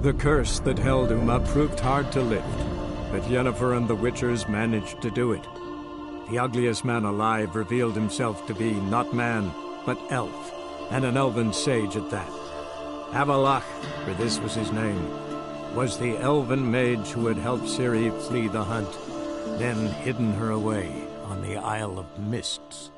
The curse that held Uma proved hard to lift, but Yennefer and the Witchers managed to do it. The ugliest man alive revealed himself to be not man, but elf, and an elven sage at that. Avalach, for this was his name, was the elven mage who had helped Ciri flee the hunt, then hidden her away on the Isle of Mists.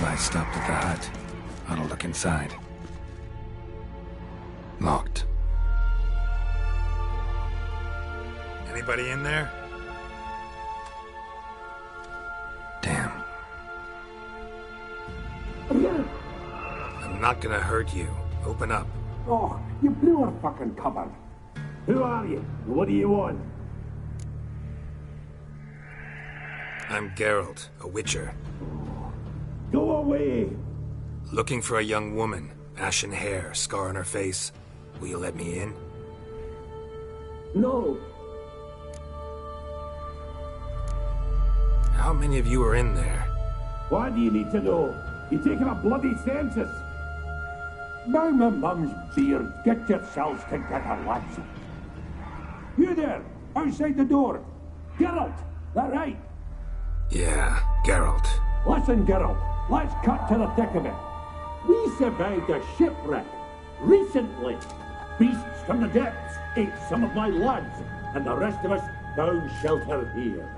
Butterfly stopped at the hut. Ought to look inside. Locked. Anybody in there? Damn. I'm not gonna hurt you. Open up. Oh, you blew our fucking cover. Who are you? What do you want? I'm Geralt, a witcher. Go away! Looking for a young woman. Ashen hair, scar on her face. Will you let me in? No. How many of you are in there? Why do you need to know? You're taking a bloody census. By my mum's beard, get yourselves together, lads. You there, outside the door. Geralt, that right? Yeah, Geralt. Listen, Geralt, let's cut to the thick of it. We survived a shipwreck recently. Beasts from the depths ate some of my lads, and the rest of us found shelter here.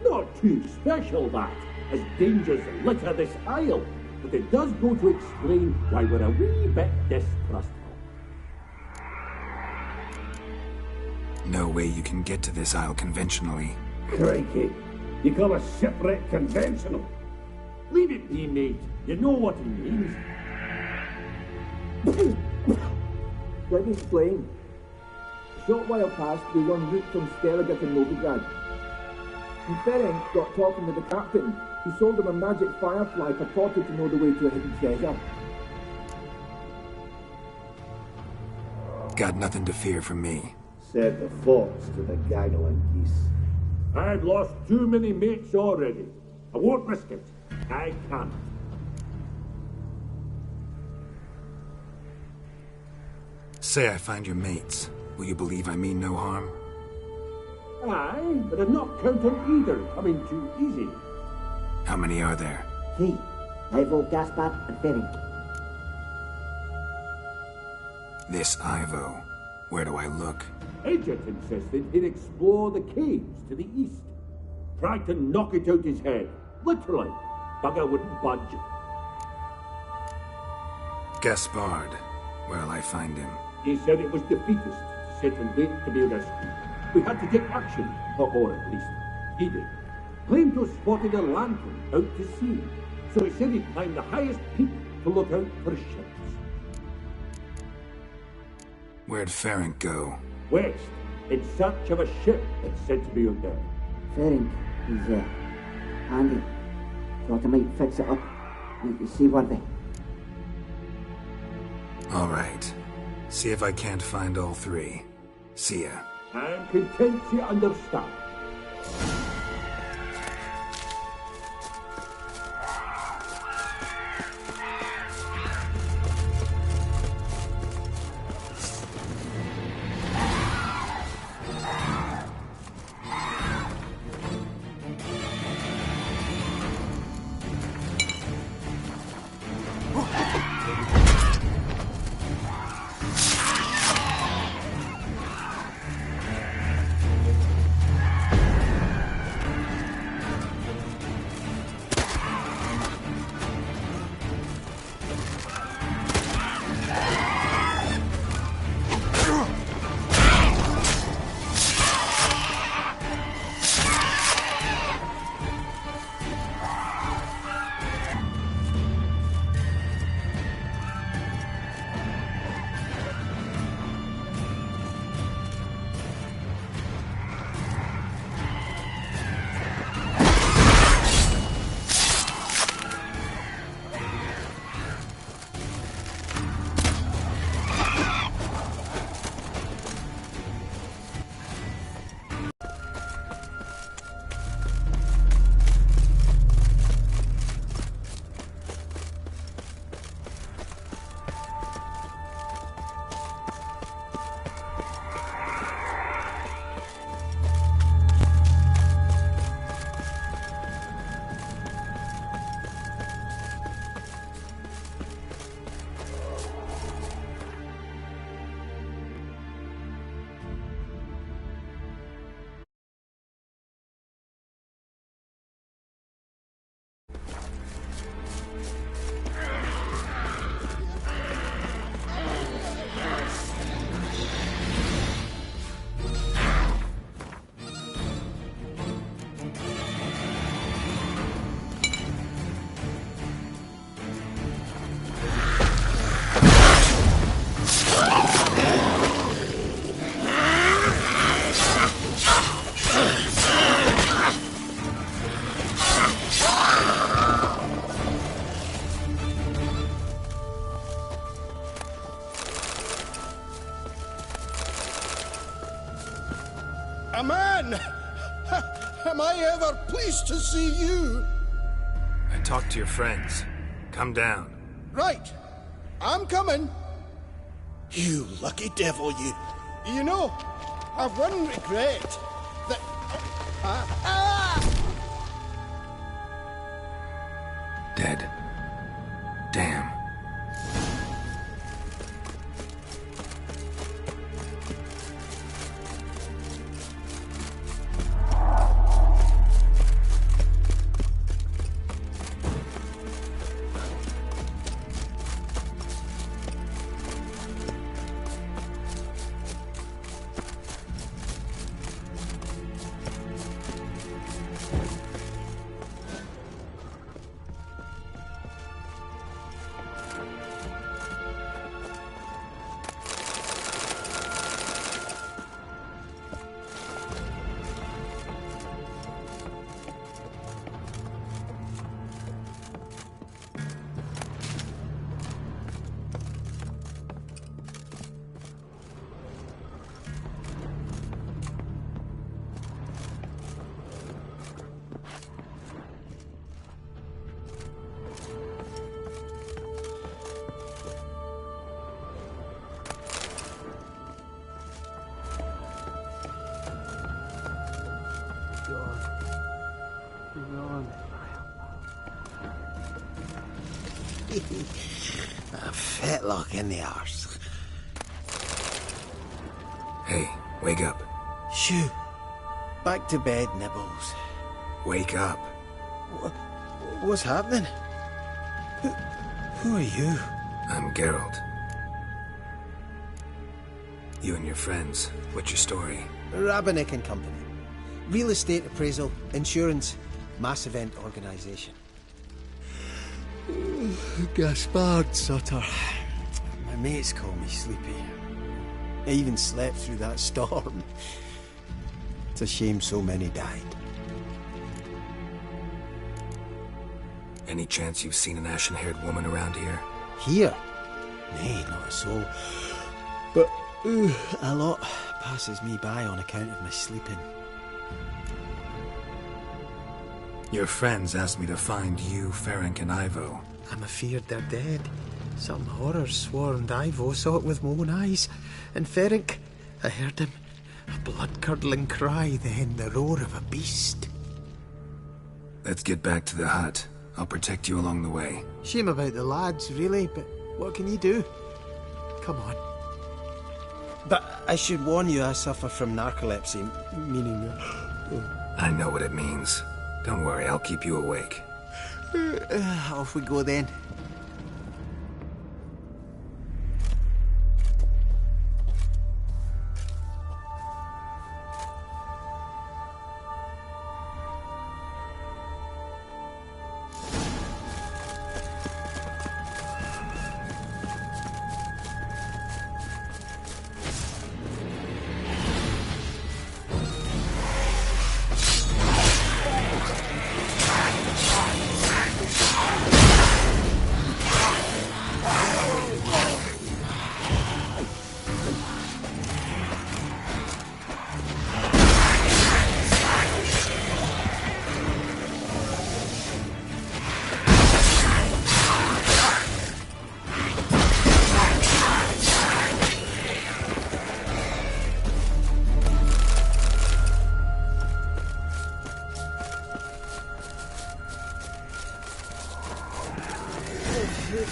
Not too special, that, as dangers litter this isle, but it does go to explain why we're a wee bit distrustful. No way you can get to this isle conventionally. Crikey, you call a shipwreck conventional? Leave it be, mate. You know what he means. Let me explain. A short while past, we were en route from Skellige to Novigrad. And Ferenc got talking with the captain, who sold him a magic firefly purported to know the way to a hidden treasure. Got nothing to fear from me. Said the fox to the gaggling geese. I've lost too many mates already. I won't risk it. I can't. Say I find your mates. Will you believe I mean no harm? Aye, but I'm not counting either coming too easy. How many are there? 3. Ivo, Gaspard, and Ferenc. This Ivo. Where do I look? Agent insisted he'd explore the caves to the east. Tried to knock it out his head. Literally. Bugger wouldn't budge. Gaspard. Where'll I find him? He said it was defeatist to sit and wait to be rescued. We had to take action, or at least he did. Claimed to have spotted a lantern out to sea, so he said he'd climb the highest peak to look out for ships. Where'd Ferenc go? West, in search of a ship that's said to be out there. Ferenc, he's handy. Thought I might fix it up. Make you seaworthy. All right. See if I can't find all 3. See ya. I'm content to understand. I ever pleased to see you? I talked to your friends. Come down. Right. I'm coming. You lucky devil, you. You know, I've one regret. That... Dead. Damn. A fetlock in the arse. Hey, wake up. Shoo. Back to bed, Nibbles. Wake up. What's happening? Who are you? I'm Geralt. You and your friends. What's your story? Rabbinick and Company. Real estate appraisal, insurance, mass event organisation. Gaspard Sutter. My mates call me Sleepy. I even slept through that storm. It's a shame so many died. Any chance you've seen an ashen-haired woman around here? Here? Nay, not a soul. But a lot passes me by on account of my sleeping. Your friends asked me to find you, Ferenc, and Ivo. I'm afeard they're dead. Some horror swarmed Ivo, saw it with my own eyes. And Ferenc, I heard him. A blood-curdling cry, then the roar of a beast. Let's get back to the hut. I'll protect you along the way. Shame about the lads, really, but what can you do? Come on. But I should warn you, I suffer from narcolepsy, meaning... I know what it means. Don't worry, I'll keep you awake. Off we go then.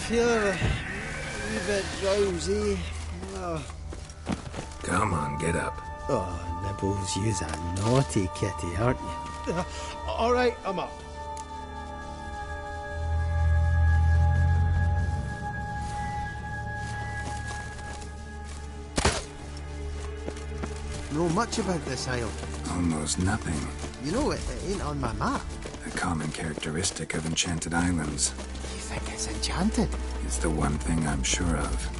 Feel a wee bit drowsy. Oh. Come on, get up. Oh, Nibbles, you's a naughty kitty, aren't you? All right, I'm up. Know much about this isle? Almost nothing. You know, it ain't on my map. A common characteristic of enchanted islands. You think it's enchanted? It's the one thing I'm sure of.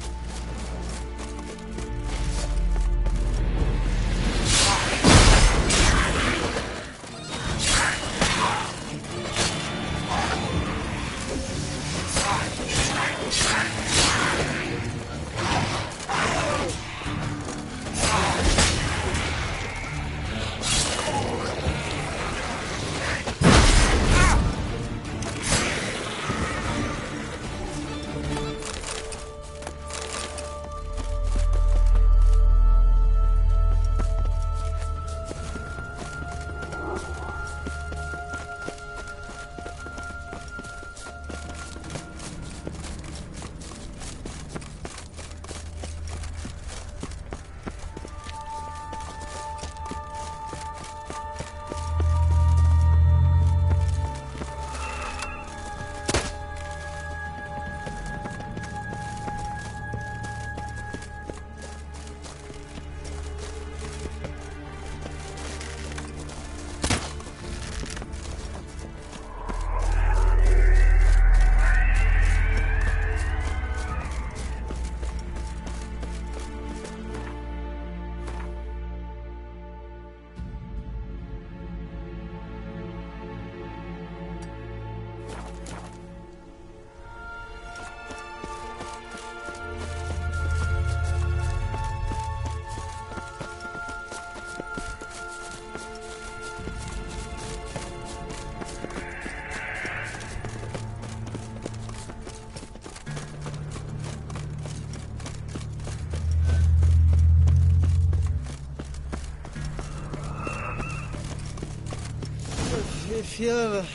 feel a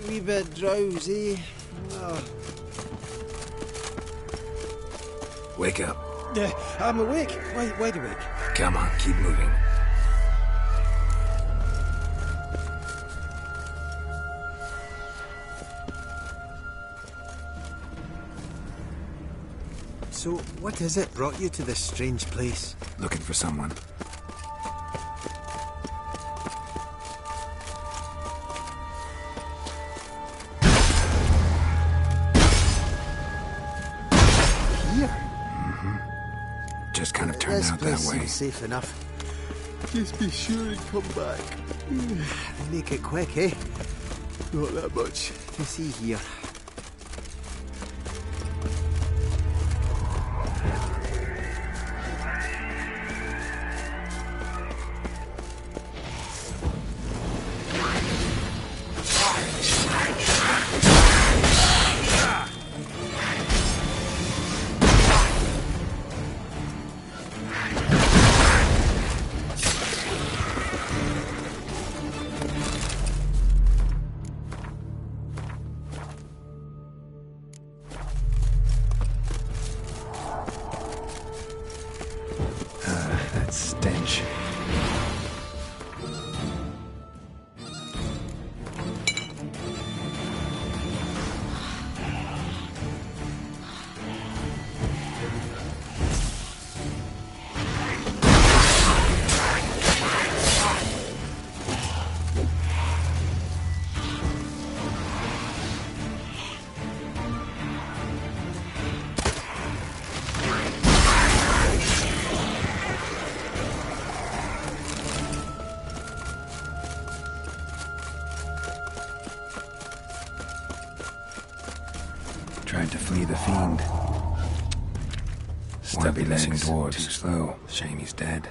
wee bit drowsy. Oh. Wake up. I'm awake. Wide awake. Come on, keep moving. So, what is it brought you to this strange place? Looking for someone. Here? Just kind of turned out that This place way. seems safe enough. Just be sure and come back. Make it quick, eh? Not that much to see here. That stench. Tried to flee the fiend. Stubby missing dwarves. Too slow. Shame he's dead.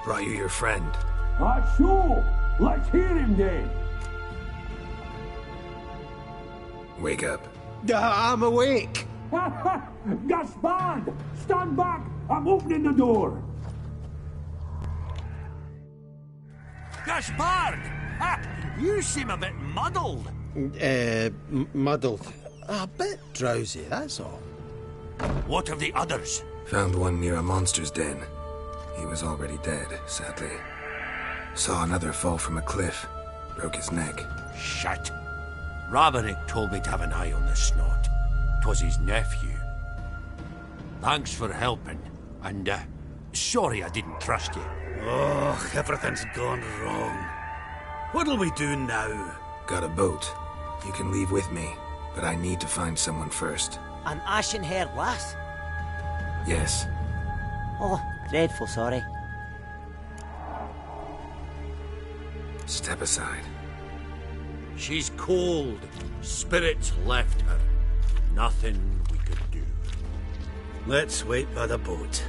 Brought you your friend. Sure. Let's hear him then. Wake up. I'm awake. Gaspard! Stand back! I'm opening the door. Gaspard! You seem a bit muddled. Muddled. A bit drowsy, that's all. What of the others? Found one near a monster's den. He was already dead, sadly. Saw another fall from a cliff. Broke his neck. Shit. Raverick told me to have an eye on the snot. 'Twas his nephew. Thanks for helping. And, sorry I didn't trust you. Oh, everything's gone wrong. What'll we do now? Got a boat. You can leave with me. but I need to find someone first. An ashen-haired lass? Yes. Oh, dreadful sorry. Step aside. She's cold. Spirits left her. Nothing we could do. Let's wait by the boat.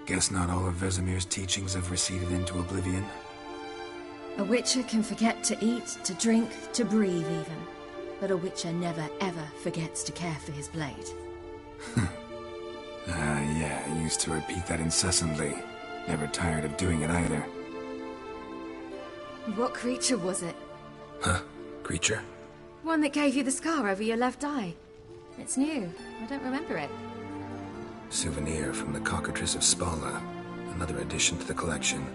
Guess not all of Vesemir's teachings have receded into oblivion. A witcher can forget to eat, to drink, to breathe even. But a witcher never ever forgets to care for his blade. Yeah, I used to repeat that incessantly. Never tired of doing it either. What creature was it? Huh? Creature? One that gave you the scar over your left eye. It's new. I don't remember it. Souvenir from the Cockatrice of Spala. Another addition to the collection.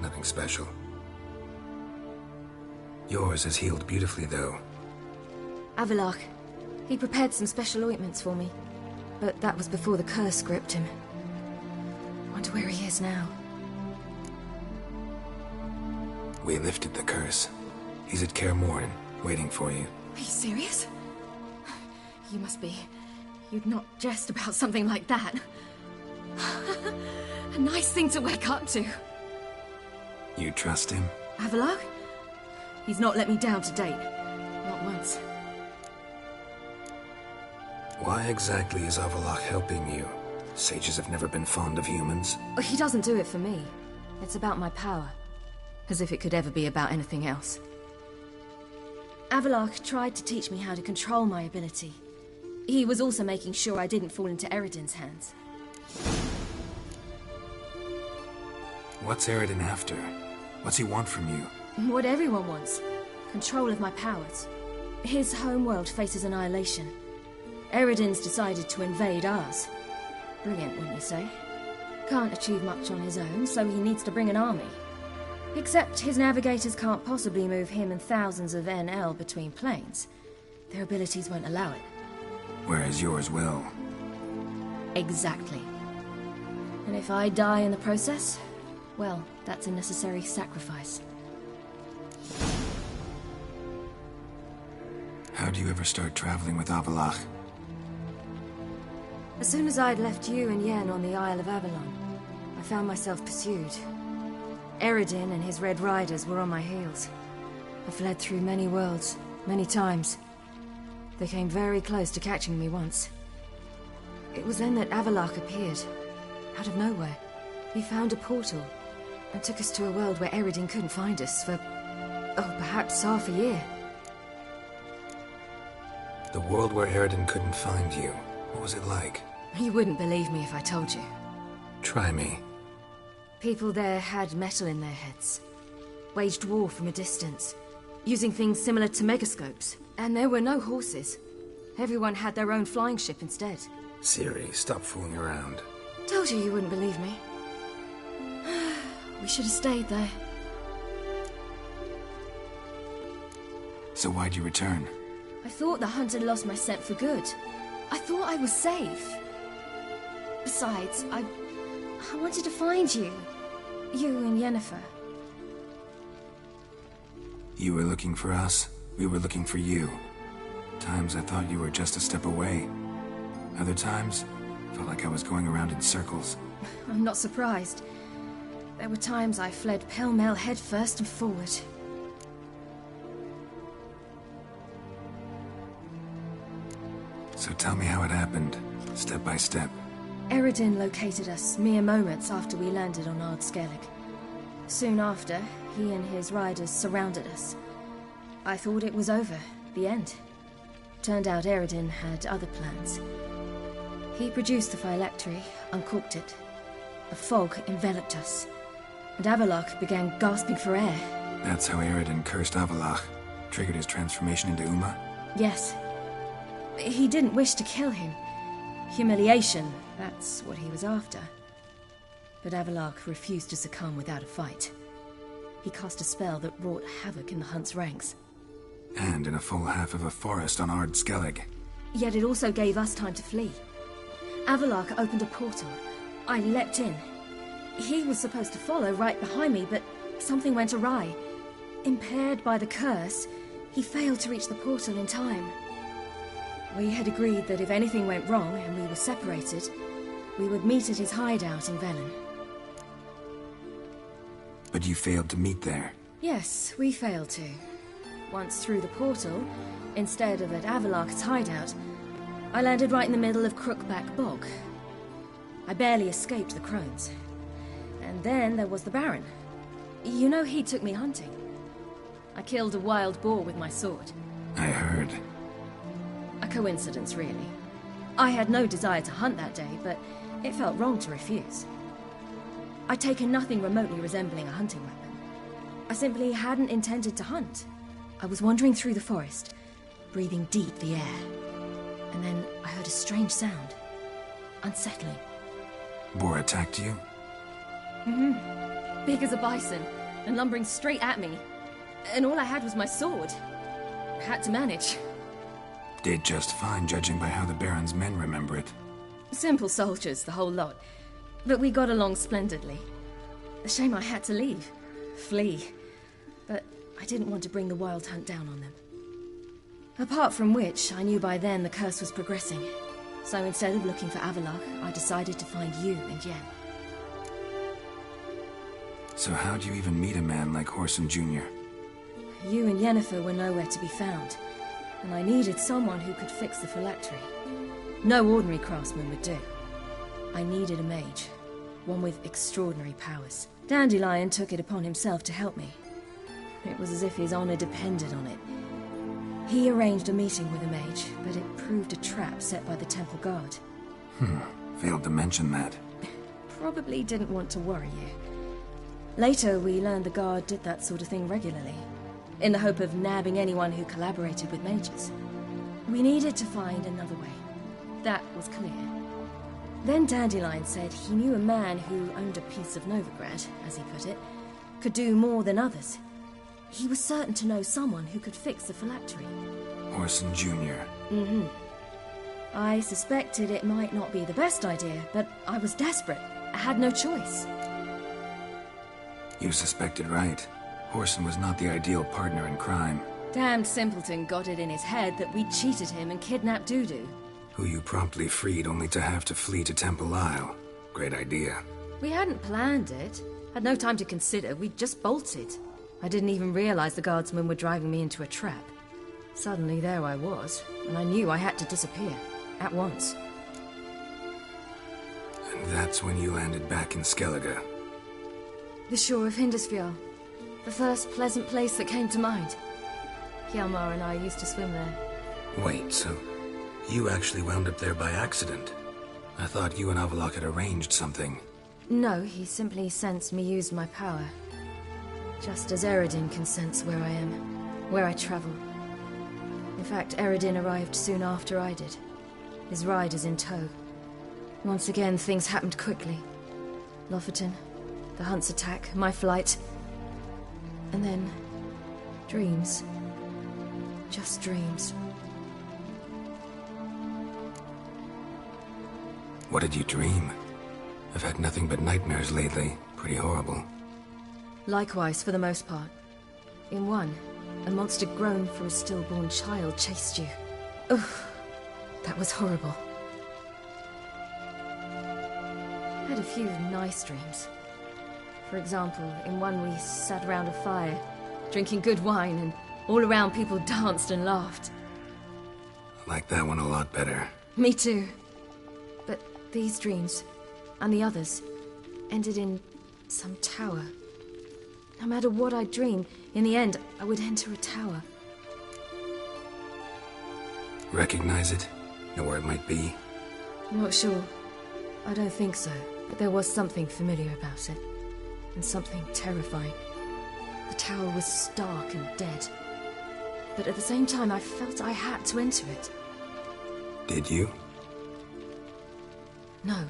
Nothing special. Yours has healed beautifully, though. Avallac'h. He prepared some special ointments for me. But that was before the curse gripped him. Wonder where he is now. We lifted the curse. He's at Kaer Morhen, waiting for you. Are you serious? You must be. You'd not jest about something like that. A nice thing to wake up to. You trust him? Avallac'h? He's not let me down to date. Not once. Why exactly is Avallac'h helping you? Sages have never been fond of humans. He doesn't do it for me. It's about my power. As if it could ever be about anything else. Avallac'h tried to teach me how to control my ability. He was also making sure I didn't fall into Eredin's hands. What's Eredin after? What's he want from you? What everyone wants. Control of my powers. His homeworld faces annihilation. Eredin's decided to invade ours. Brilliant, wouldn't you say? Can't achieve much on his own, so he needs to bring an army. Except his navigators can't possibly move him and thousands of NL between planes. Their abilities won't allow it. Whereas yours will. Exactly. And if I die in the process, well, that's a necessary sacrifice. How do you ever start traveling with Avallac'h? As soon as I'd left you and Yen on the Isle of Avalon, I found myself pursued. Eredin and his Red Riders were on my heels. I fled through many worlds, many times. They came very close to catching me once. It was then that Avallac'h appeared, out of nowhere. He found a portal, and took us to a world where Eredin couldn't find us for, perhaps half a year. The world where Eredin couldn't find you, what was it like? You wouldn't believe me if I told you. Try me. People there had metal in their heads, waged war from a distance, using things similar to megascopes, and there were no horses. Everyone had their own flying ship instead. Ciri, stop fooling around. Told you wouldn't believe me. We should have stayed there. So why'd you return? I thought the hunt had lost my scent for good. I thought I was safe. Besides, I wanted to find you. You and Yennefer. You were looking for us, we were looking for you. Times I thought you were just a step away. Other times, felt like I was going around in circles. I'm not surprised. There were times I fled pell-mell head first and forward. So tell me how it happened, step by step. Eredin located us mere moments after we landed on Ard Skellig. Soon after, he and his riders surrounded us. I thought it was over, the end. Turned out Eredin had other plans. He produced the phylactery, uncorked it. A fog enveloped us, and Avallac'h began gasping for air. That's how Eredin cursed Avallac'h, triggered his transformation into Uma? Yes. He didn't wish to kill him. Humiliation, that's what he was after. But Avallac'h refused to succumb without a fight. He cast a spell that wrought havoc in the hunt's ranks. And in a full half of a forest on Ard Skellig. Yet it also gave us time to flee. Avallac'h opened a portal. I leapt in. He was supposed to follow right behind me, but something went awry. Impaired by the curse, he failed to reach the portal in time. We had agreed that if anything went wrong and we were separated, we would meet at his hideout in Velen. But you failed to meet there. Yes, we failed to. Once through the portal, instead of at Avallac'h's hideout, I landed right in the middle of Crookback Bog. I barely escaped the crones. And then there was the Baron. You know, he took me hunting. I killed a wild boar with my sword. I heard. A coincidence, really. I had no desire to hunt that day, but it felt wrong to refuse. I'd taken nothing remotely resembling a hunting weapon. I simply hadn't intended to hunt. I was wandering through the forest, breathing deep the air. And then I heard a strange sound. Unsettling. Boar attacked you? Mm-hmm. Big as a bison, and lumbering straight at me. And all I had was my sword. Had to manage. Did just fine, judging by how the Baron's men remember it. Simple soldiers, the whole lot. But we got along splendidly. A shame I had to leave. Flee. But I didn't want to bring the wild hunt down on them. Apart from which, I knew by then the curse was progressing. So instead of looking for Avallac'h, I decided to find you and Yen. So how'd you even meet a man like Whoreson Jr.? You and Yennefer were nowhere to be found, and I needed someone who could fix the phylactery. No ordinary craftsman would do. I needed a mage, one with extraordinary powers. Dandelion took it upon himself to help me. It was as if his honor depended on it. He arranged a meeting with a mage, but it proved a trap set by the temple guard. Failed to mention that. Probably didn't want to worry you. Later, we learned the guard did that sort of thing regularly, in the hope of nabbing anyone who collaborated with mages. We needed to find another way. That was clear. Then Dandelion said he knew a man who owned a piece of Novigrad, as he put it, could do more than others. He was certain to know someone who could fix the phylactery. Orson Jr. Mm-hmm. I suspected it might not be the best idea, but I was desperate. I had no choice. You suspected right. Orson was not the ideal partner in crime. Damned simpleton got it in his head that we cheated him and kidnapped Dudu. Who you promptly freed only to have to flee to Temple Isle. Great idea. We hadn't planned it. Had no time to consider. We just bolted. I didn't even realize the guardsmen were driving me into a trap. Suddenly there I was, and I knew I had to disappear. At once. And that's when you landed back in Skellige. The shore of Hindisfjall. The first pleasant place that came to mind. Hjalmar and I used to swim there. Wait, so you actually wound up there by accident? I thought you and Avalok had arranged something. No, he simply sensed me use my power. Just as Eredin can sense where I am, where I travel. In fact, Eredin arrived soon after I did. His riders in tow. Once again, things happened quickly. Lofoten, the Hunt's attack, my flight. And then, dreams. Just dreams. What did you dream? I've had nothing but nightmares lately. Pretty horrible. Likewise, for the most part. In one, a monster grown for a stillborn child chased you. Ugh, that was horrible. I had a few nice dreams. For example, in one we sat around a fire, drinking good wine, and all around people danced and laughed. I like that one a lot better. Me too. But these dreams, and the others, ended in some tower. No matter what I dreamed, in the end, I would enter a tower. Recognize it? Know where it might be? Not sure. I don't think so. But there was something familiar about it. And something terrifying. The tower was stark and dead. But at the same time, I felt I had to enter it. Did you? No.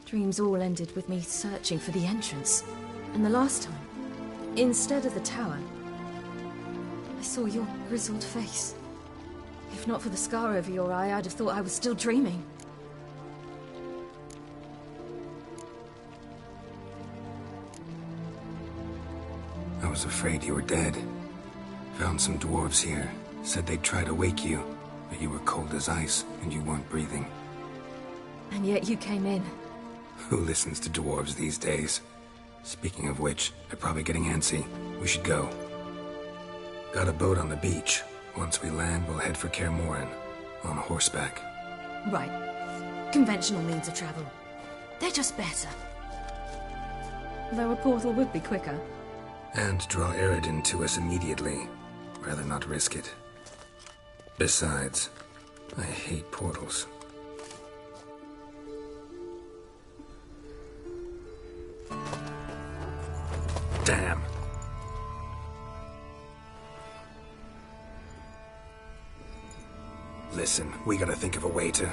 Dreams all ended with me searching for the entrance. And the last time, instead of the tower, I saw your grizzled face. If not for the scar over your eye, I'd have thought I was still dreaming. I was afraid you were dead. Found some dwarves here. Said they'd try to wake you, but you were cold as ice and you weren't breathing. And yet you came in. Who listens to dwarves these days? Speaking of which, they're probably getting antsy. We should go. Got a boat on the beach. Once we land, we'll head for Kaer Morhen. On horseback. Right. Conventional means of travel. They're just better. Though a portal would be quicker. And draw Eredin to us immediately. Rather not risk it. Besides, I hate portals. Damn. Listen, we gotta think of a way to...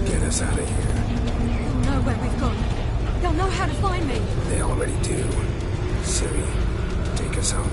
Get us out of here. They'll know where we've gone. They'll know how to find me. They already do. Ciri, take us home.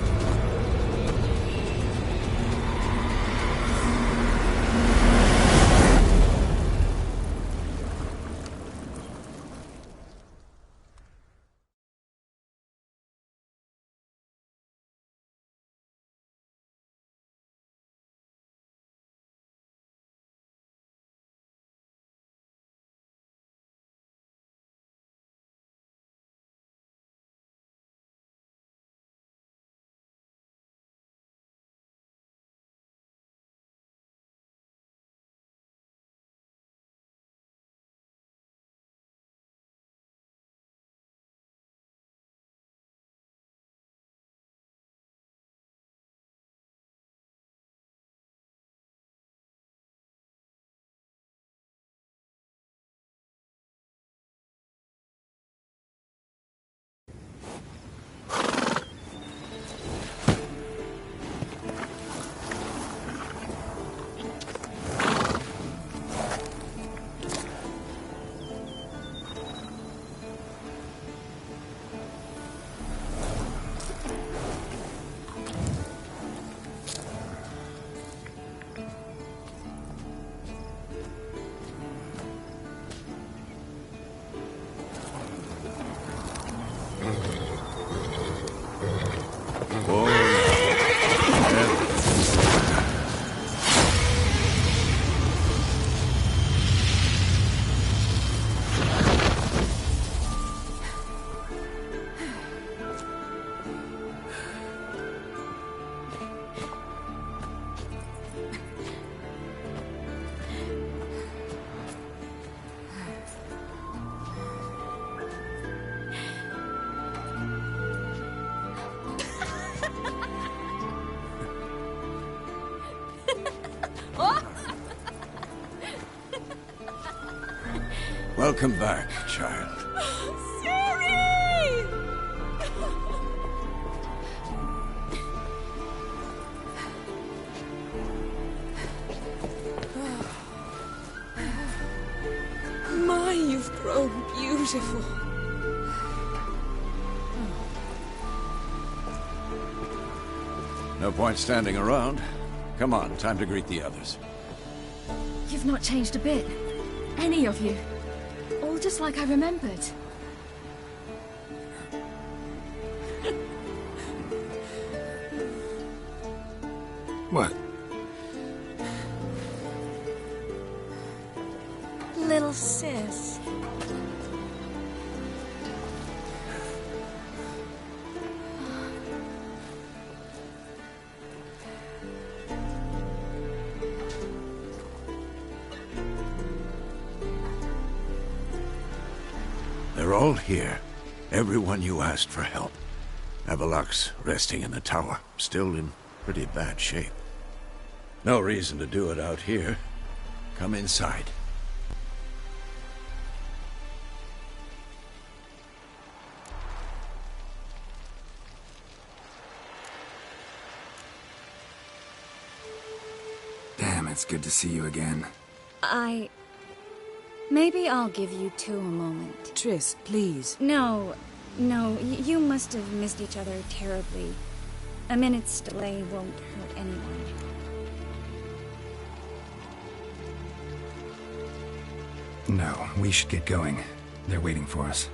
Welcome back, child. Ciri! My, you've grown beautiful. No point standing around. Come on, time to greet the others. You've not changed a bit. Any of you. All just like I remembered. What? Little sis. They're all here. Everyone you asked for help. Avalok's resting in the tower, still in pretty bad shape. No reason to do it out here. Come inside. Damn, it's good to see you again. Maybe I'll give you two a moment. Triss, please. No, you must have missed each other terribly. A minute's delay won't hurt anyone. No, we should get going. They're waiting for us.